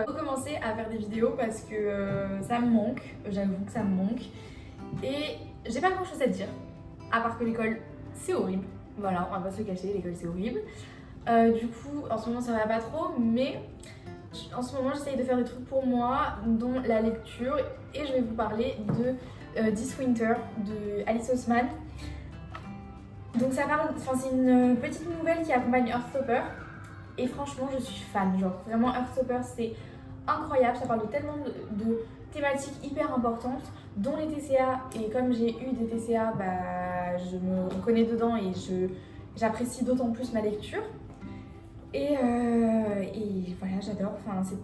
recommencer à faire des vidéos parce que ça me manque, j'avoue que ça me manque. Et j'ai pas grand chose à dire, à part que l'école c'est horrible. Voilà, on va pas se le cacher, l'école c'est horrible. Du coup, en ce moment ça va pas trop, mais en ce moment j'essaye de faire des trucs pour moi, dont la lecture. Et je vais vous parler de This Winter de Alice Oseman. Donc ça parle, c'est une petite nouvelle qui accompagne Heartstopper. Et franchement je suis fan, genre vraiment Heartstopper c'est incroyable, ça parle de tellement de thématiques hyper importantes, dont les TCA. Et comme j'ai eu des TCA, bah, je me reconnais dedans et j'apprécie d'autant plus ma lecture. Et voilà, j'adore. Enfin, c'est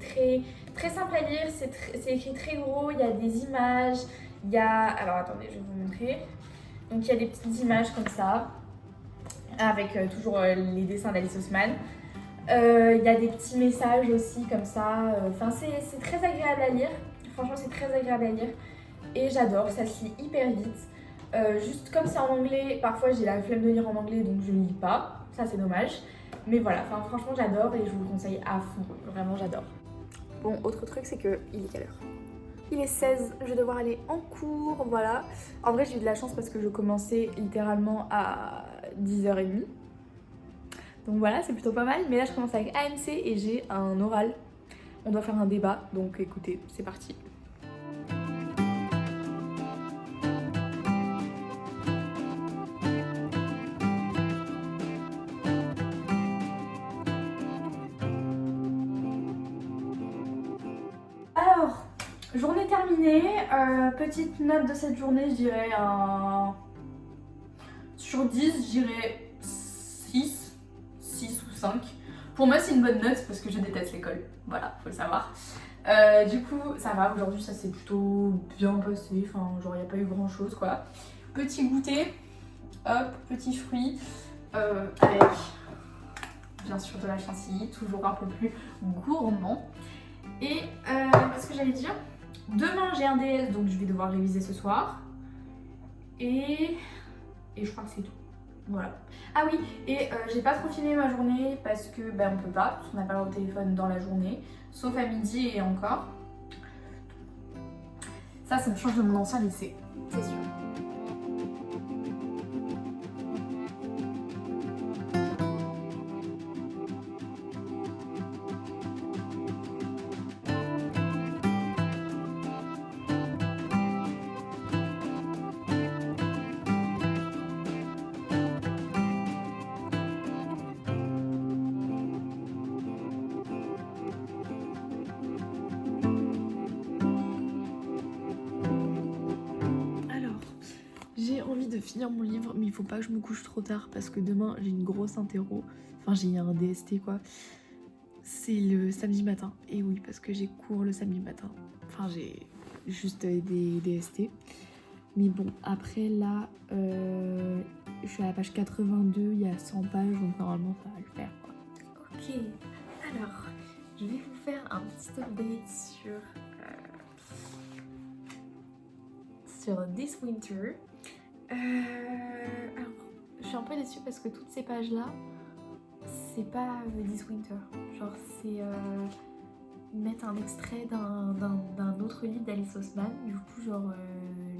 très simple à lire, c'est écrit très gros, il y a des images, il y a... Alors attendez, je vais vous montrer. Donc il y a des petites images comme ça, avec toujours les dessins d'Alice Oseman. Il y a des petits messages aussi comme ça. Enfin, c'est très agréable à lire. Franchement, c'est très agréable à lire. Et j'adore, ça se lit hyper vite. Juste comme c'est en anglais, parfois j'ai la flemme de lire en anglais, donc je ne lis pas. Ça, c'est dommage. Mais voilà, enfin, franchement, j'adore et je vous le conseille à fond. Vraiment, j'adore. Bon, autre truc, c'est que il est quelle heure? Il est 16, je vais devoir aller en cours, voilà. En vrai, j'ai eu de la chance parce que je commençais littéralement à 10h30. Donc voilà, c'est plutôt pas mal. Mais là, je commence avec AMC et j'ai un oral. On doit faire un débat, donc écoutez, c'est parti. Alors, journée terminée. Petite note de cette journée, je dirais sur 10, je dirais 6 ou 5. Pour moi, c'est une bonne note parce que je déteste l'école. Voilà, faut le savoir. Du coup, ça va. Aujourd'hui, ça s'est plutôt bien passé. Enfin, genre, il n'y a pas eu grand chose, quoi. Petit goûter. Hop, petit fruit. Avec, bien sûr, de la chantilly. Toujours un peu plus gourmand. Et qu'est-ce que j'allais dire? Demain, j'ai un DS, donc je vais devoir réviser ce soir. Et je crois que c'est tout. Voilà. Ah oui, et j'ai pas trop filmé ma journée parce que on peut pas, parce qu'on n'a pas le téléphone dans la journée, sauf à midi et encore. Ça me change de mon ancien lycée, c'est sûr. J'ai envie de finir mon livre, mais il faut pas que je me couche trop tard parce que demain j'ai une grosse interro. Enfin, j'ai un DST quoi. C'est le samedi matin. Et oui, parce que j'ai cours le samedi matin. Enfin, j'ai juste des DST. Mais bon, après là, je suis à la page 82, il y a 100 pages, donc normalement ça va le faire quoi. Ok, alors, je vais vous faire un petit update sur This Winter. Alors, je suis un peu déçue parce que toutes ces pages-là, c'est pas This Winter. Genre, c'est mettre un extrait d'un autre livre d'Alice Oseman. Du coup, genre,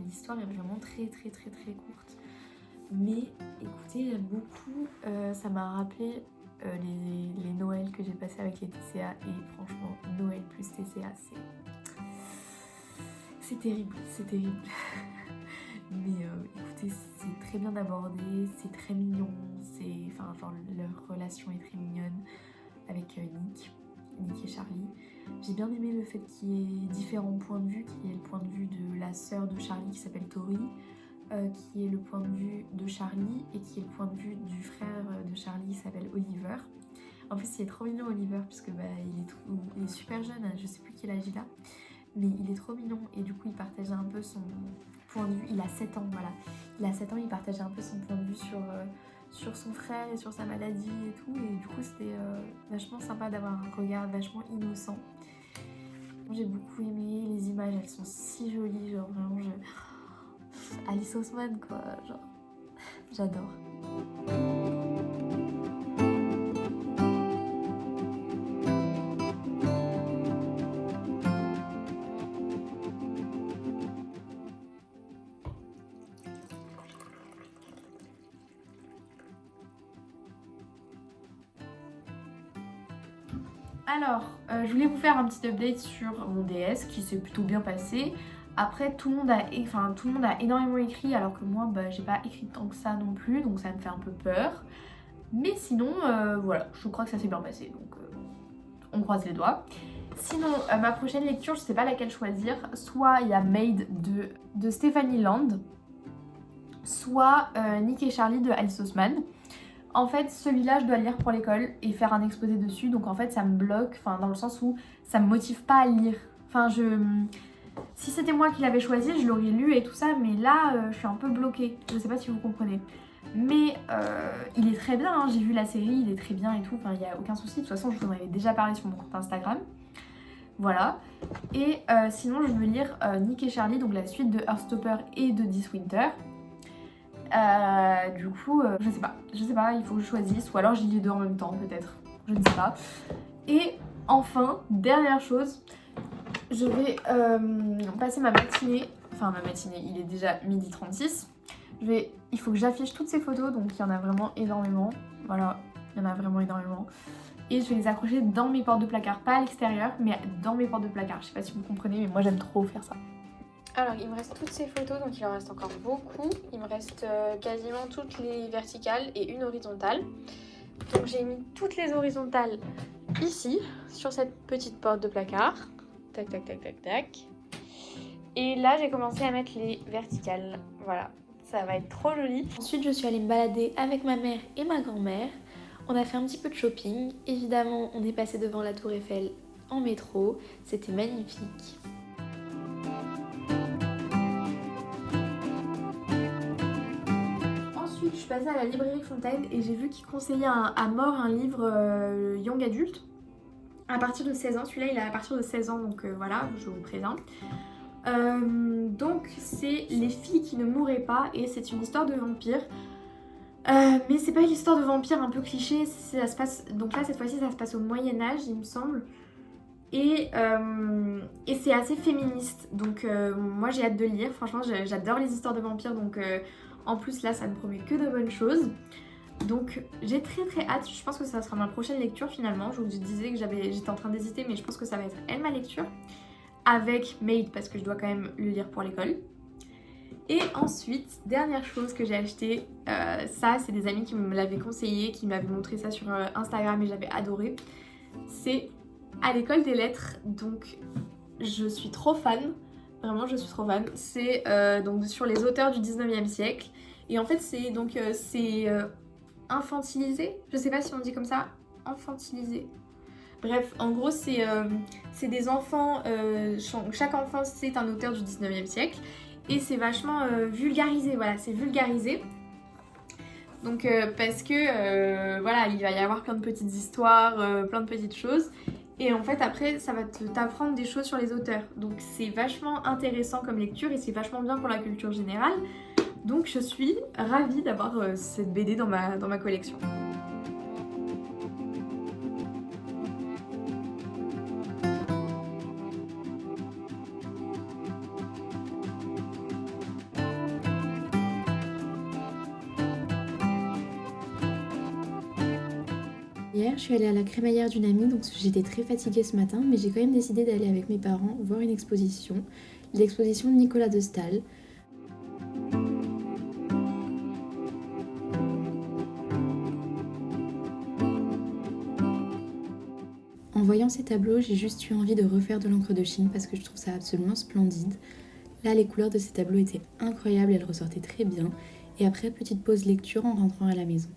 l'histoire est vraiment très courte. Mais écoutez, j'aime beaucoup. Ça m'a rappelé les Noëls que j'ai passés avec les TCA. Et franchement, Noël plus TCA, c'est terrible, c'est terrible. Mais écoutez, c'est très bien abordé, c'est très mignon, enfin genre leur relation est très mignonne avec Nick et Charlie. J'ai bien aimé le fait qu'il y ait différents points de vue, qu'il y ait le point de vue de la sœur de Charlie qui s'appelle Tori, qui est le point de vue de Charlie et qui est le point de vue du frère de Charlie qui s'appelle Oliver. En plus il est trop mignon Oliver puisque il est super jeune, je sais plus quel âge il a, mais il est trop mignon et du coup il partageait un peu son point de vue, il a 7 ans voilà, il a 7 ans, il partageait un peu son point de vue sur son frère et sur sa maladie et tout, et du coup c'était vachement sympa d'avoir un regard vachement innocent. J'ai beaucoup aimé, les images elles sont si jolies, genre vraiment Alice Oseman quoi, genre j'adore. Alors, je voulais vous faire un petit update sur mon DS qui s'est plutôt bien passé. Après, tout le monde a énormément écrit alors que moi, j'ai pas écrit tant que ça non plus, donc ça me fait un peu peur. Mais sinon, voilà, je crois que ça s'est bien passé, donc on croise les doigts. Sinon, ma prochaine lecture, je sais pas laquelle choisir. Soit il y a Made de Stephanie Land, soit Nick et Charlie de Alice Oseman. En fait, celui-là, je dois le lire pour l'école et faire un exposé dessus. Donc en fait, ça me bloque, dans le sens où ça me motive pas à le lire. Si c'était moi qui l'avais choisi, je l'aurais lu et tout ça. Mais là, je suis un peu bloquée. Je sais pas si vous comprenez. Mais il est très bien, hein. J'ai vu la série, il est très bien et tout. Enfin, il n'y a aucun souci. De toute façon, je vous en avais déjà parlé sur mon compte Instagram. Voilà. Et sinon, je veux lire Nick et Charlie, donc la suite de Heartstopper et de This Winter. Du coup, je sais pas, il faut que je choisisse, ou alors j'y lis les deux en même temps peut-être, je ne sais pas. Et enfin, dernière chose, je vais passer ma matinée, il est déjà 12h36, il faut que j'affiche toutes ces photos, donc il y en a vraiment énormément, voilà, il y en a vraiment énormément. Et je vais les accrocher dans mes portes de placard, pas à l'extérieur, mais dans mes portes de placard, je sais pas si vous comprenez, mais moi j'aime trop faire ça. Alors il me reste toutes ces photos, donc il en reste encore beaucoup. Il me reste quasiment toutes les verticales et une horizontale. Donc j'ai mis toutes les horizontales ici, sur cette petite porte de placard. Tac, tac, tac, tac, tac. Et là j'ai commencé à mettre les verticales. Voilà, ça va être trop joli. Ensuite je suis allée me balader avec ma mère et ma grand-mère. On a fait un petit peu de shopping. Évidemment on est passé devant la tour Eiffel en métro. C'était magnifique. Je suis passée à la librairie Fontaine et j'ai vu qu'ils conseillaient à mort un livre young adulte à partir de 16 ans. Celui-là il est à partir de 16 ans, donc voilà, je vous présente. Donc c'est Les filles qui ne mourraient pas et c'est une histoire de vampire. Mais c'est pas une histoire de vampire un peu cliché, donc là cette fois-ci ça se passe au Moyen-Âge il me semble. Et c'est assez féministe, donc moi j'ai hâte de le lire, franchement j'adore les histoires de vampires, donc en plus là ça ne promet que de bonnes choses. Donc j'ai très très hâte, je pense que ça sera ma prochaine lecture finalement. Je vous disais que j'étais en train d'hésiter, mais je pense que ça va être elle ma lecture. Avec Made parce que je dois quand même le lire pour l'école. Et ensuite, dernière chose que j'ai acheté, ça c'est des amis qui me l'avaient conseillé, qui m'avaient montré ça sur Instagram et j'avais adoré. C'est À l'école des lettres, donc je suis trop fan. Vraiment, je suis trop fan. C'est donc sur les auteurs du 19e siècle. Et en fait, c'est infantilisé. Je sais pas si on dit comme ça. Infantilisé. Bref, en gros, c'est des enfants. Chaque enfant, c'est un auteur du 19e siècle. Et c'est vachement vulgarisé. Voilà, c'est vulgarisé. Donc, parce que, voilà, il va y avoir plein de petites histoires, plein de petites choses. Et en fait après ça va t'apprendre des choses sur les auteurs. Donc c'est vachement intéressant comme lecture et c'est vachement bien pour la culture générale. Donc je suis ravie d'avoir cette BD dans ma collection. Hier, je suis allée à la crémaillère d'une amie, donc j'étais très fatiguée ce matin, mais j'ai quand même décidé d'aller avec mes parents voir une exposition, l'exposition de Nicolas de Staël. En voyant ces tableaux, j'ai juste eu envie de refaire de l'encre de Chine parce que je trouve ça absolument splendide. Là, les couleurs de ces tableaux étaient incroyables, elles ressortaient très bien. Et après, petite pause lecture en rentrant à la maison.